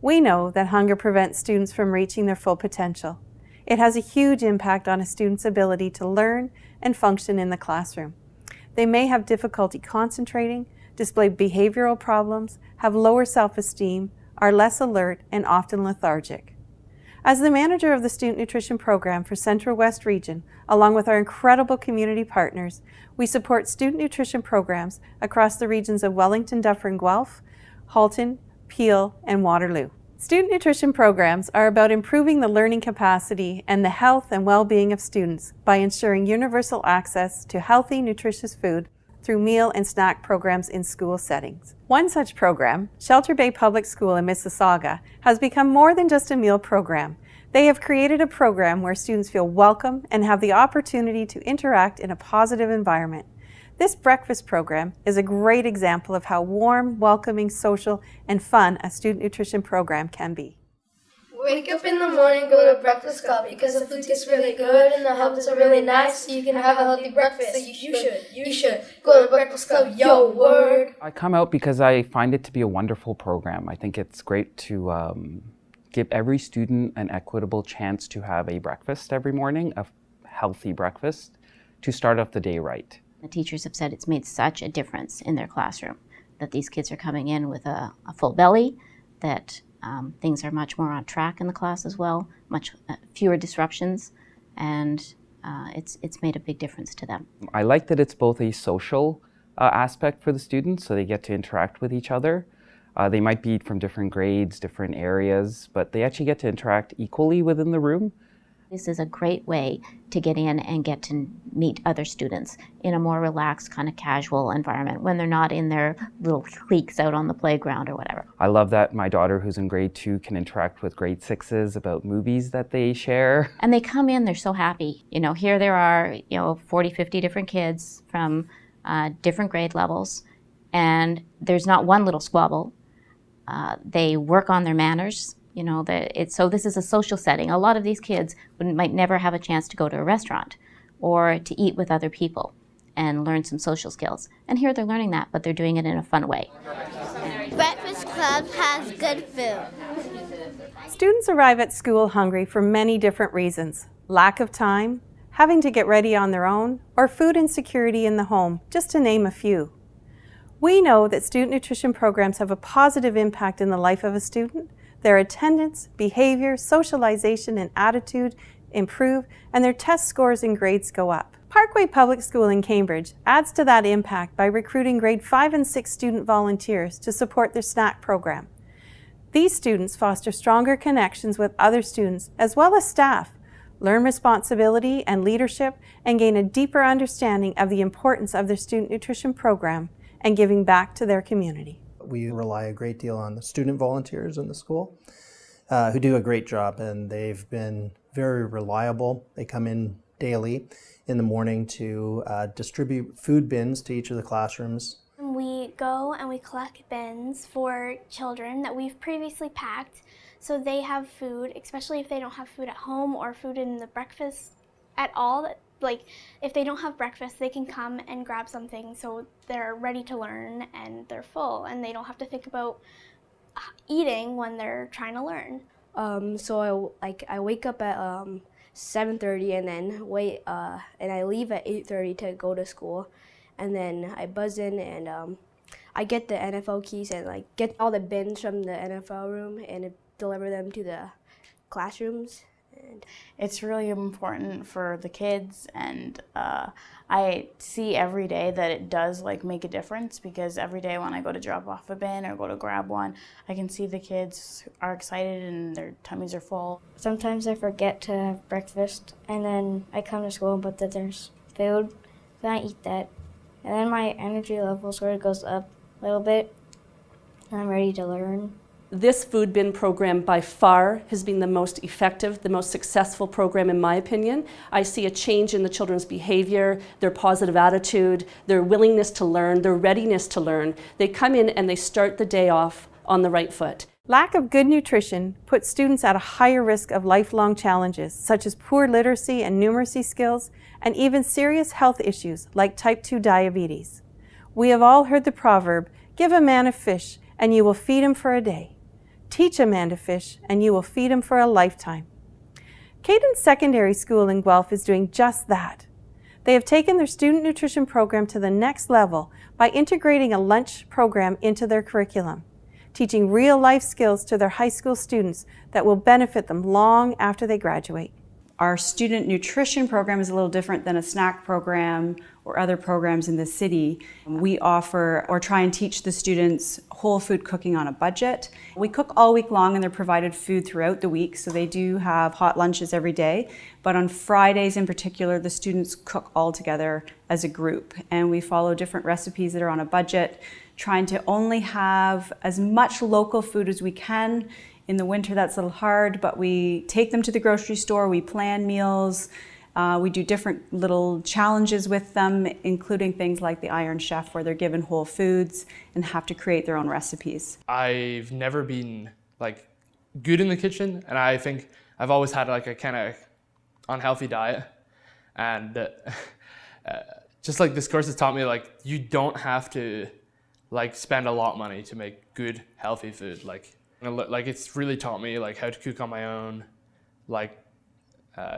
We know that hunger prevents students from reaching their full potential. It has a huge impact on a student's ability to learn and function in the classroom. They may have difficulty concentrating, display behavioral problems, have lower self-esteem, are less alert, and often lethargic. As the manager of the Student Nutrition Program for Central West Region, along with our incredible community partners, we support student nutrition programs across the regions of Wellington, Dufferin, Guelph, Halton, Peel, and Waterloo. Student nutrition programs are about improving the learning capacity and the health and well-being of students by ensuring universal access to healthy, nutritious food through meal and snack programs in school settings. One such program, Shelter Bay Public School in Mississauga, has become more than just a meal program. They have created a program where students feel welcome and have the opportunity to interact in a positive environment. This breakfast program is a great example of how warm, welcoming, social, and fun a student nutrition program can be. Wake up in the morning, go to breakfast club because the food tastes really good and the health are really nice, so you can have a healthy breakfast. So you should go to breakfast club, yo, word. I come out because I find it to be a wonderful program. I think it's great to give every student an equitable chance to have a breakfast every morning, a healthy breakfast, to start off the day right. The teachers have said it's made such a difference in their classroom, that these kids are coming in with a full belly, that things are much more on track in the class as well, much fewer disruptions, and it's made a big difference to them. I like that it's both a social aspect for the students, so they get to interact with each other. They might be from different grades, different areas, but they actually get to interact equally within the room. This is a great way to get in and get to meet other students in a more relaxed, kind of casual environment when they're not in their little cliques out on the playground or whatever. I love that my daughter, who's in grade 2, can interact with grade 6s about movies that they share. And they come in, they're so happy. You know, here there are, 40, 50 different kids from different grade levels, and there's not one little squabble. They work on their manners. So this is a social setting. A lot of these kids might never have a chance to go to a restaurant or to eat with other people and learn some social skills. And here they're learning that, but they're doing it in a fun way. Breakfast Club has good food. Students arrive at school hungry for many different reasons: lack of time, having to get ready on their own, or food insecurity in the home, just to name a few. We know that student nutrition programs have a positive impact in the life of a student. Their attendance, behavior, socialization, and attitude improve, and their test scores and grades go up. Parkway Public School in Cambridge adds to that impact by recruiting grade 5 and 6 student volunteers to support their snack program. These students foster stronger connections with other students as well as staff, learn responsibility and leadership, and gain a deeper understanding of the importance of their student nutrition program and giving back to their community. We rely a great deal on the student volunteers in the school who do a great job, and they've been very reliable. They come in daily in the morning to distribute food bins to each of the classrooms. We go and we collect bins for children that we've previously packed so they have food, especially if they don't have food at home or food in the breakfast at all. Like, if they don't have breakfast, they can come and grab something so they're ready to learn and they're full and they don't have to think about eating when they're trying to learn. So I wake up at 7:30 and then and I leave at 8:30 to go to school, and then I buzz in and I get the NFL keys and get all the bins from the NFL room and deliver them to the classrooms. It's really important for the kids, and I see every day that it does make a difference, because every day when I go to drop off a bin or go to grab one, I can see the kids are excited and their tummies are full. Sometimes I forget to have breakfast, and then I come to school but that there's food, then I eat that, and then my energy level sort of goes up a little bit, and I'm ready to learn. This food bin program by far has been the most effective, the most successful program in my opinion. I see a change in the children's behavior, their positive attitude, their willingness to learn, their readiness to learn. They come in and they start the day off on the right foot. Lack of good nutrition puts students at a higher risk of lifelong challenges, such as poor literacy and numeracy skills, and even serious health issues like type 2 diabetes. We have all heard the proverb, "Give a man a fish and you will feed him for a day." Teach a man to fish, and you will feed him for a lifetime. Cadence Secondary School in Guelph is doing just that. They have taken their student nutrition program to the next level by integrating a lunch program into their curriculum, teaching real-life skills to their high school students that will benefit them long after they graduate. Our student nutrition program is a little different than a snack program or other programs in the city. We offer or try and teach the students whole food cooking on a budget. We cook all week long and they're provided food throughout the week, so they do have hot lunches every day. But on Fridays in particular, the students cook all together as a group, and we follow different recipes that are on a budget, trying to only have as much local food as we can. In the winter, that's a little hard, but we take them to the grocery store, we plan meals, we do different little challenges with them, including things like the Iron Chef, where they're given whole foods and have to create their own recipes. I've never been like good in the kitchen, and I think I've always had like a kind of unhealthy diet. And just like this course has taught me, like you don't have to like spend a lot of money to make good, healthy food. Like it's really taught me like how to cook on my own, like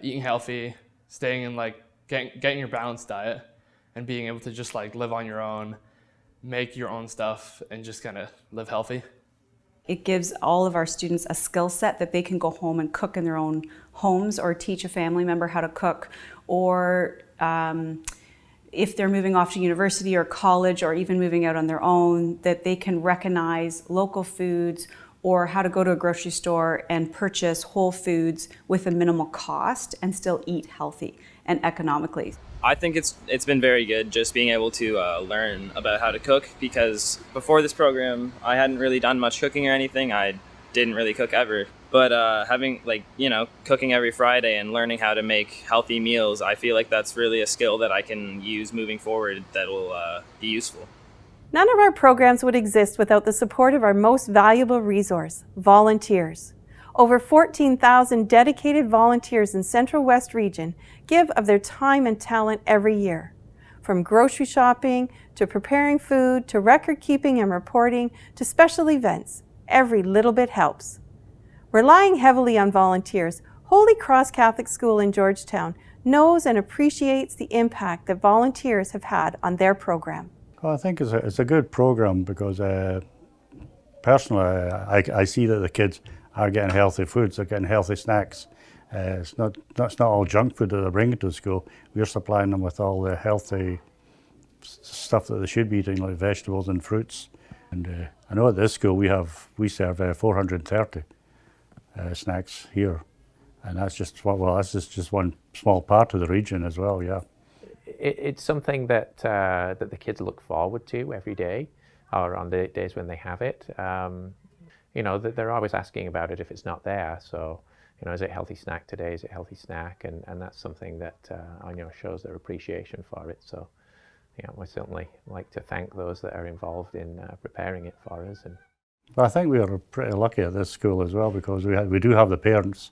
eating healthy, staying in like getting your balanced diet, and being able to just like live on your own, make your own stuff, and just kind of live healthy. It gives all of our students a skill set that they can go home and cook in their own homes, or teach a family member how to cook, or if they're moving off to university or college, or even moving out on their own, that they can recognize local foods or how to go to a grocery store and purchase whole foods with a minimal cost and still eat healthy and economically. I think it's been very good just being able to learn about how to cook, because before this program I hadn't really done much cooking or anything. I didn't really cook ever. But having cooking every Friday and learning how to make healthy meals, I feel like that's really a skill that I can use moving forward that will be useful. None of our programs would exist without the support of our most valuable resource, volunteers. Over 14,000 dedicated volunteers in Central West Region give of their time and talent every year. From grocery shopping, to preparing food, to record keeping and reporting, to special events, every little bit helps. Relying heavily on volunteers, Holy Cross Catholic School in Georgetown knows and appreciates the impact that volunteers have had on their program. Well, I think it's a good program because personally I see that the kids are getting healthy foods, they're getting healthy snacks. It's not all junk food that they're bringing to school. We're supplying them with all the healthy stuff that they should be eating, like vegetables and fruits. And I know at this school we serve 430 snacks here, and that's just one small part of the region as well. Yeah. It's something that that the kids look forward to every day, or on the days when they have it. That they're always asking about it if it's not there. So, is it a healthy snack today? Is it a healthy snack? And that's something that shows their appreciation for it. So, we certainly like to thank those that are involved in preparing it for us. And well, I think we are pretty lucky at this school as well, because we do have the parents,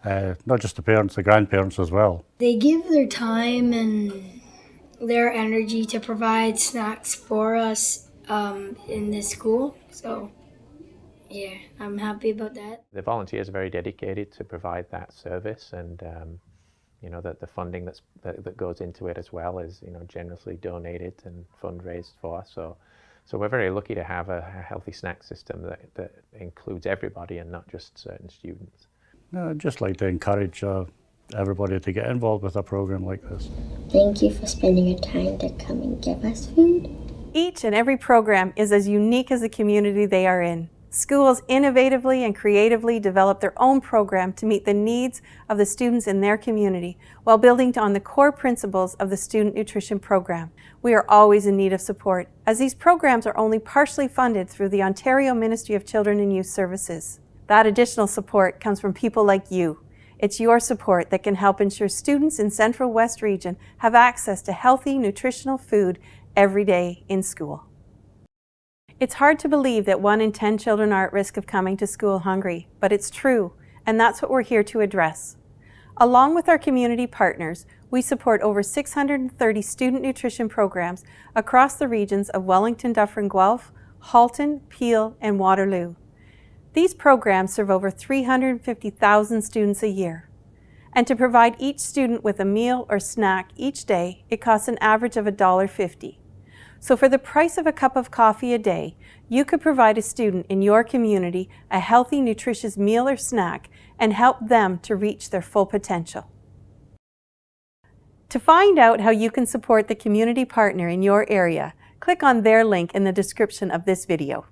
not just the parents, the grandparents as well. They give their time and their energy to provide snacks for us in this school. So, yeah, I'm happy about that. The volunteers are very dedicated to provide that service, and that the funding that goes into it as well is generously donated and fundraised for. So we're very lucky to have a healthy snack system that includes everybody and not just certain students. No, I'd just like to encourage everybody to get involved with a program like this. Thank you for spending your time to come and give us food. Each and every program is as unique as the community they are in. Schools innovatively and creatively develop their own program to meet the needs of the students in their community while building on the core principles of the student nutrition program. We are always in need of support, as these programs are only partially funded through the Ontario Ministry of Children and Youth Services. That additional support comes from people like you. It's your support that can help ensure students in Central West Region have access to healthy, nutritional food every day in school. It's hard to believe that 1 in 10 children are at risk of coming to school hungry, but it's true, and that's what we're here to address. Along with our community partners, we support over 630 student nutrition programs across the regions of Wellington, Dufferin, Guelph, Halton, Peel, and Waterloo. These programs serve over 350,000 students a year. And to provide each student with a meal or snack each day, it costs an average of $1.50. So for the price of a cup of coffee a day, you could provide a student in your community a healthy, nutritious meal or snack and help them to reach their full potential. To find out how you can support the community partner in your area, click on their link in the description of this video.